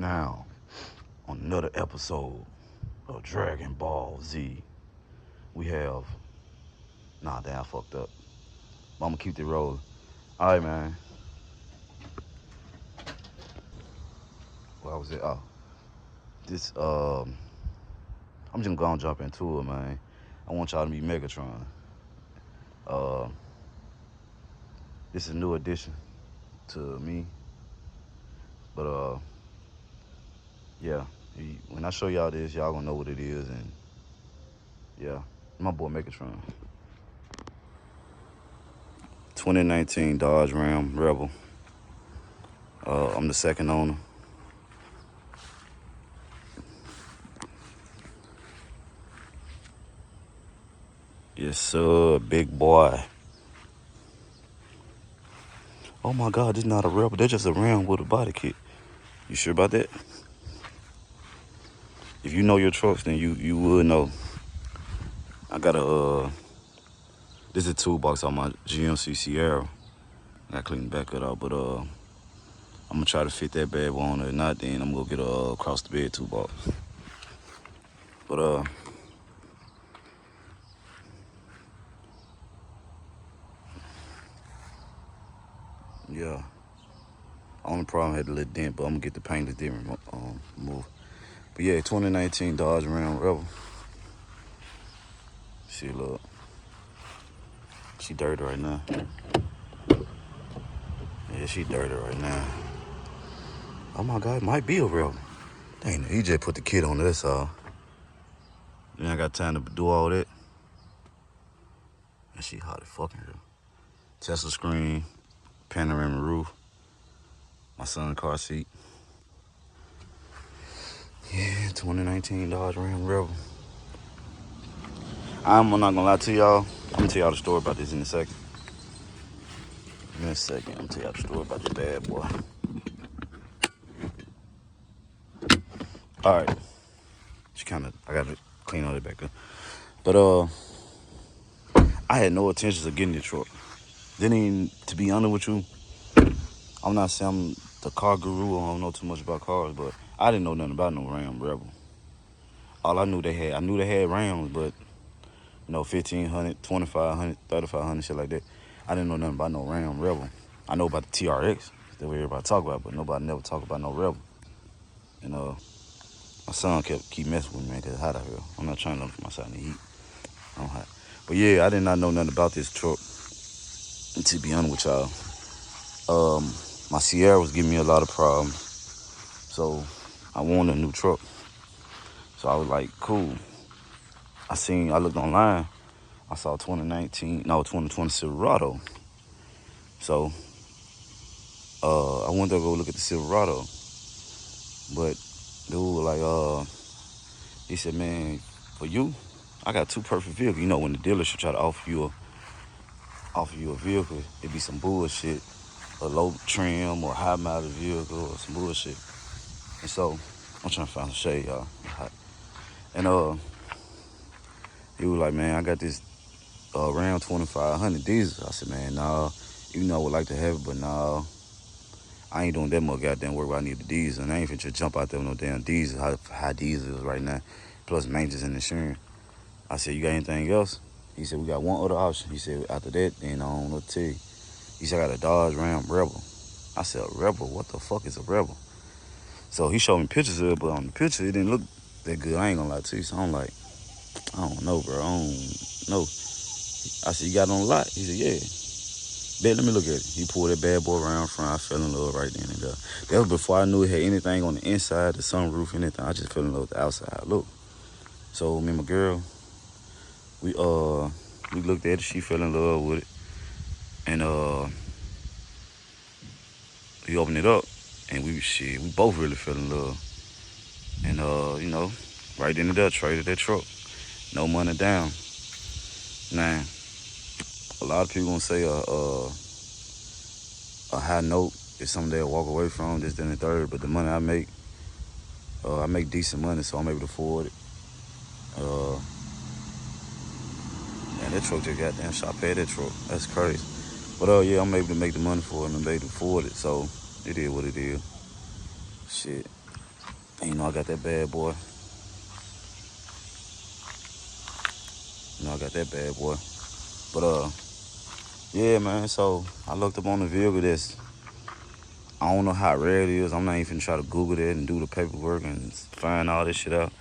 Now, on another episode of Dragon Ball Z, we have. Nah, damn, I fucked up. But I'm gonna keep it rolling. Alright, man. What was it? Oh, this, I'm just gonna jump into it, man. I want y'all to meet Megatron. Uh, this is a new addition to me. But, yeah. When I show y'all this, y'all gonna know what it is. And, yeah, my boy Megatron. 2019 Dodge Ram Rebel. I'm the second owner. Yes, sir, big boy. Oh my God, this is not a Rebel. They're just a Ram with a body kit. You sure about that? If you know your trucks, then you would know. I got a this is a toolbox on my GMC Sierra. I gotta clean the back of it out, but I'm gonna try to fit that bad boy on it. If not, then I'm gonna get a across the bed toolbox. But yeah. Only problem, I had a little dent, but I'm gonna get the paint dent removed. But yeah, 2019 Dodge Ram Rebel. See, look, she dirty right now. Yeah, she dirty right now. Oh my God, it might be a Rebel. Dang, he just put the kit on it, that's all. Then I got time to do all that. And she hot as fucking hell. Tesla screen, panoramic roof, my son's car seat. Yeah, 2019 Dodge Ram Rebel. I'm not gonna lie to y'all. I'm gonna tell y'all the story about this in a second. I'm gonna tell y'all the story about the bad boy. Alright. I gotta clean all that back up. But I had no intentions of getting the truck. Didn't even, to be honest with you, I'm not saying I'm the car guru, I don't know too much about cars, but I didn't know nothing about no Ram Rebel. All I knew they had Rams, but 1500, 2500, 3500, shit like that. I didn't know nothing about no Ram Rebel. I know about the TRX that we everybody talk about, but nobody never talk about no Rebel. And my son keep messing with me, man, cause it's hot out here. I'm not trying to look for myself in the heat. I'm hot. But yeah, I did not know nothing about this truck. And to be honest with y'all, my Sierra was giving me a lot of problems. So I wanted a new truck. So I was like, cool. I looked online. I saw 2020 Silverado. So I went to go look at the Silverado. But dude, like, he said, man, for you, I got two perfect vehicles. You know, when the dealership try to offer you a vehicle, it be some bullshit, a low trim or high mileage vehicle or some bullshit. And so I'm trying to find some shade, y'all. And he was like, man, I got this Ram 2500 diesel. I said, man, nah, you know I would like to have it, but nah, I ain't doing that much goddamn work where I need the diesel. And I ain't finna just jump out there with no damn diesel, how high diesel is right now, plus maintenance and insurance. I said, you got anything else? He said, we got one other option. He said, after that, then I don't know what to tell you. He said, I got a Dodge Ram Rebel. I said, a Rebel? What the fuck is a Rebel? So he showed me pictures of it, but on the picture, it didn't look that good. I ain't gonna lie to you. So I'm like, I don't know, bro. I don't know. I said, you got it on the lot? He said, yeah. Bet, let me look at it. He pulled that bad boy around front. I fell in love right then and there. That was before I knew it had anything on the inside, the sunroof, anything. I just fell in love with the outside look. So me and my girl, we looked at it. She fell in love with it, and we opened it up, and we both really fell in love. And right then and there, traded that truck, no money down. Now, a lot of people gonna say a high note is something they'll walk away from, this, then, and third. But the money I make decent money, so I'm able to afford it. Man, that truck just goddamn shot paid that truck. That's crazy. But yeah, I'm able to make the money for it and I'm able to afford it. So it is what it is. Shit. And you know I got that bad boy. You know I got that bad boy. But yeah, man. So I looked up on the vehicle. I don't know how rare it is. I'm not even finna try to Google that and do the paperwork and find all this shit out.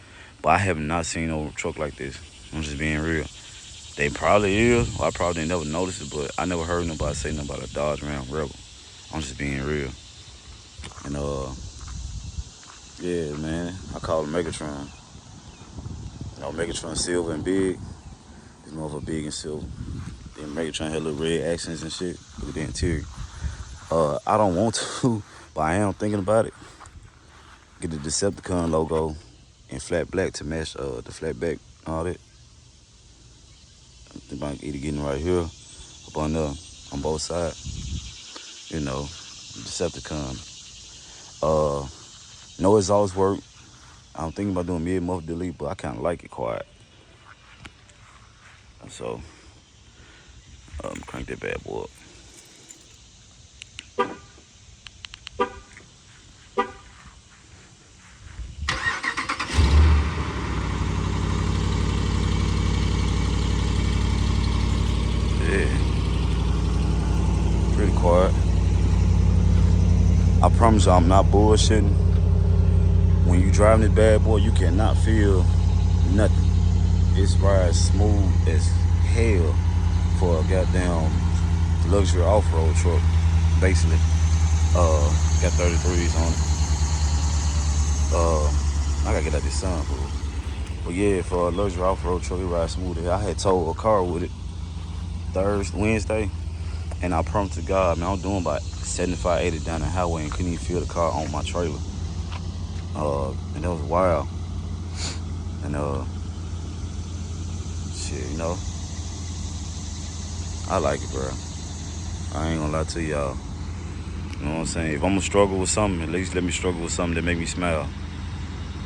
But I have not seen no truck like this. I'm just being real. They probably is. Or I probably never noticed it, but I never heard nobody say nothing about a Dodge Ram Rebel. I'm just being real. And yeah, man. I call it Megatron. You know, Megatron silver and big. It's more of a big and silver. Then Megatron had little red accents and shit. Look at the interior. I don't want to, but I am thinking about it. Get the Decepticon logo in flat black to match the flat back and all that. I think about either getting right here up on both sides. You know, Decepticon. No exhaust work. I'm thinking about doing mid-muff delete, but I kind of like it quiet. So, crank that bad boy up. Yeah, pretty quiet. I promise you I'm not bullshitting. When you driving this bad boy, you cannot feel nothing. It's rides smooth as hell for a goddamn luxury off-road truck, basically. Got 33s on it. I gotta get out this sun, bro. But yeah, for a luxury off-road truck, it rides smooth. I had towed a car with it Wednesday, and I promise to God, man, I'm doing about 75, 80 down the highway and couldn't even feel the car on my trailer. And that was wild. And shit, you know, I like it, bro. I ain't gonna lie to y'all. You know what I'm saying? If I'm gonna struggle with something, at least let me struggle with something that make me smile.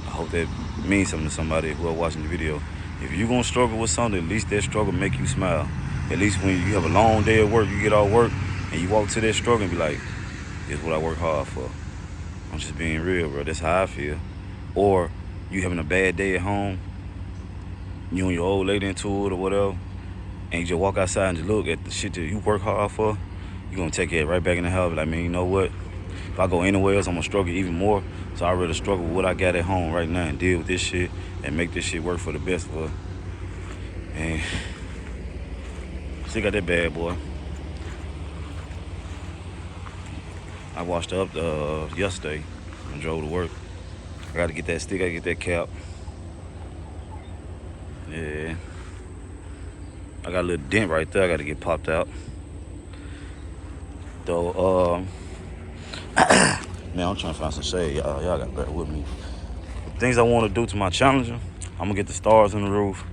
I hope that means something to somebody who are watching the video. If you gonna struggle with something, at least that struggle make you smile. At least when you have a long day at work, you get off work, and you walk to that struggle and be like, this is what I work hard for. I'm just being real, bro. That's how I feel. Or you having a bad day at home, you and your old lady into it or whatever, and you just walk outside and just look at the shit that you work hard for, you're gonna take it right back in the house. Like, man, you know what? If I go anywhere else, I'm gonna struggle even more. So I'd rather struggle with what I got at home right now and deal with this shit and make this shit work for the best for us. And still got that bad boy. I washed up yesterday and drove to work. I gotta get that stick, I gotta get that cap. Yeah. I got a little dent right there I gotta get popped out. Though, man, I'm trying to find some shade, y'all. Y'all gotta bear with me. The things I want to do to my Challenger, I'm gonna get the stars in the roof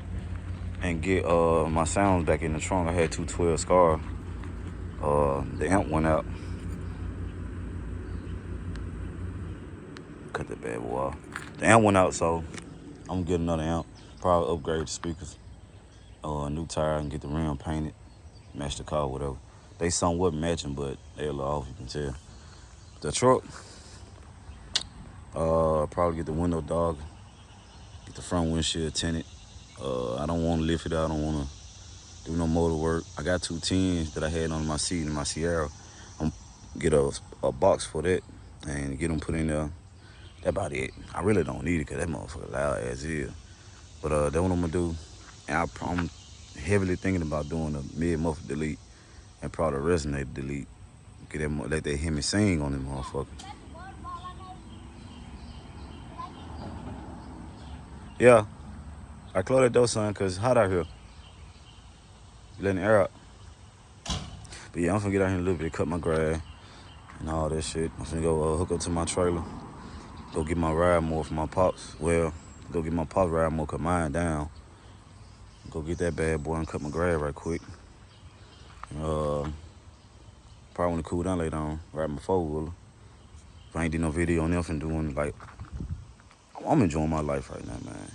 and get my sounds back in the trunk. I had 212 Scar. The amp went out. Cut that bad boy off. The amp went out, so I'm gonna get another amp. Probably upgrade the speakers. New tire and get the rim painted. Match the car, whatever. They somewhat matching, but they a little off, you can tell. The truck, probably get the window dog. Get the front windshield tinted. I don't want to lift it out. I don't want to do no motor work. I got 2 tins that I had on my seat in my Sierra. I'm get a box for that and get them put in there. That about it. I really don't need it because that motherfucker loud as is. But that's what I'm gonna do. And I'm heavily thinking about doing a mid-muffler delete and probably a resonator delete. Get that, let that hear me sing on them motherfucker. Yeah, I close that door, son, cause it's hot out here. You letting the air out. But yeah, I'm finna get out here in a little bit, cut my grass and all that shit. I'm finna go hook up to my trailer. Go get my ride more for my pops. Well, go get my pops ride more, cut mine down. Go get that bad boy and cut my grass right quick. Probably want to cool down later on, ride my 4-wheeler. If I ain't did no video on them, doing like, I'm enjoying my life right now, man.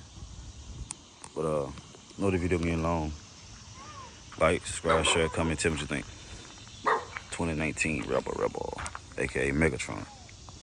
But know the video getting long. Like, subscribe, share, comment, tell me what you think. 2019 Rebel, aka Megatron.